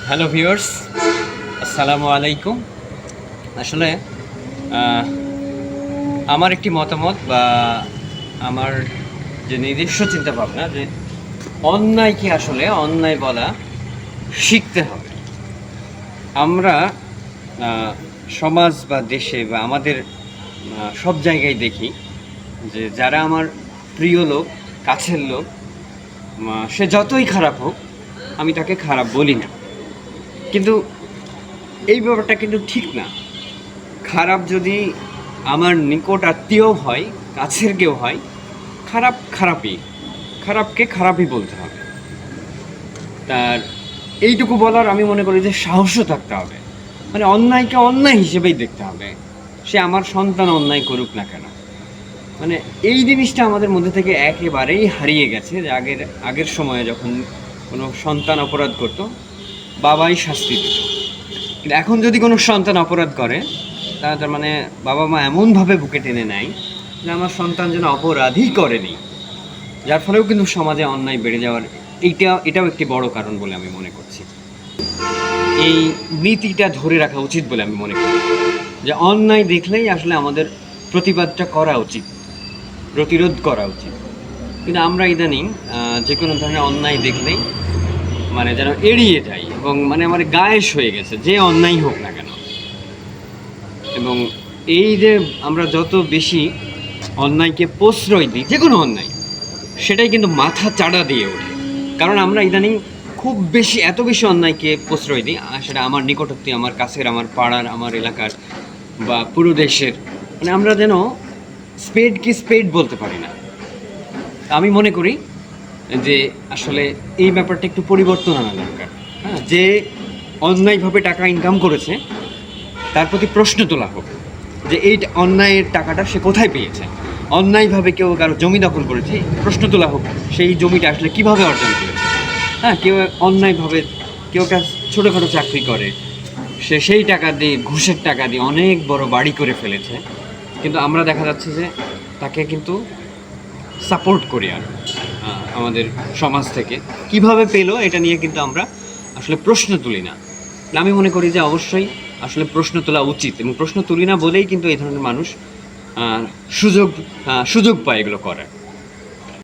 Hello viewers, আসসালামু আলাইকুম। আসলে আমার একটি মতামত বা আমার যে নিজস্ব চিন্তা ভাবনা যে অন্যায়কে আসলে অন্যায় বলা শিখতে হবে। আমরা সমাজ বা দেশে বা আমাদের সব জায়গায় দেখি যে যারা আমার প্রিয় লোক, কাছের লোক, সে যতই খারাপ হোক আমি তাকে খারাপ বলি না, কিন্তু এই ব্যাপারটা কিন্তু ঠিক না। খারাপ যদি আমার নিকট আত্মীয় হয়, কাছের কেউ হয়, খারাপ খারাপই, খারাপকে খারাপই বলতে হবে। তার এইটুকু বলার আমি মনে করি যে সাহসও থাকতে হবে। মানে অন্যায়কে অন্যায় হিসেবেই দেখতে হবে, সে আমার সন্তান অন্যায় করুক না কেন। মানে এই জিনিসটা আমাদের মধ্যে থেকে একেবারেই হারিয়ে গেছে। যে আগের সময়ে যখন কোনো সন্তান অপরাধ করতো, বাবাই শাস্তি দিত। কিন্তু এখন যদি কোনো সন্তান অপরাধ করে, তার মানে বাবা মা এমনভাবে বুকে টেনে নেয় যে আমার সন্তান যেন অপরাধই করেনি। যার ফলেও কিন্তু সমাজে অন্যায় বেড়ে যাওয়ার এটাও একটি বড় কারণ বলে আমি মনে করছি। এই নীতিটা ধরে রাখা উচিত বলে আমি মনে করি যে অন্যায় দেখলেই আসলে আমাদের প্রতিবাদটা করা উচিত, প্রতিরোধ করা উচিত। কিন্তু আমরা ইদানিং যে কোনো ধরনের অন্যায় দেখলেই মানে যেন এড়িয়ে যাই, এবং মানে আমার গায়েস হয়ে গেছে যে অন্যায় হোক না কেন। এবং এই যে আমরা যত বেশি অন্যায়কে প্রশ্রয় দিই, যে কোনো অন্যায়, সেটাই কিন্তু মাথা চাড়া দিয়ে ওঠে। কারণ আমরা ইদানিং খুব বেশি, এত বেশি অন্যায়কে প্রশ্রয় দিই, আর সেটা আমার নিকটবর্তী, আমার কাছের, আমার পাড়ার, আমার এলাকার বা পুরো দেশের। মানে আমরা যেন স্পেডকে স্পেড বলতে পারি না। আমি মনে করি যে আসলে এই ব্যাপারটা একটু পরিবর্তন আনা দরকার। হ্যাঁ, যে অন্যায়ভাবে টাকা ইনকাম করেছে তার প্রতি প্রশ্ন তোলা হোক যে এই অন্যায়ের টাকাটা সে কোথায় পেয়েছে। অন্যায়ভাবে কেউ কারো জমি দখল করেছে, প্রশ্ন তোলা হোক সেই জমিটা আসলে কিভাবে অর্জন করেছে। হ্যাঁ, কেউ অন্যায়ভাবে, কেউ একটা ছোটোখাটো চাকরি করে, সে সেই টাকা দিয়ে, ঘুষের টাকা দিয়ে অনেক বড় বাড়ি করে ফেলেছে, কিন্তু আমরা দেখা যাচ্ছে যে তাকে কিন্তু সাপোর্ট করি। আর আমাদের সমাজ থেকে কিভাবে পেলো এটা নিয়ে কিন্তু আমরা আসলে প্রশ্ন তুলি না। আমি মনে করি যে অবশ্যই আসলে প্রশ্ন তোলা উচিত, এবং প্রশ্ন তুলি না বলেই কিন্তু এই ধরনের মানুষ সুযোগ সুযোগ পায় এগুলো করার।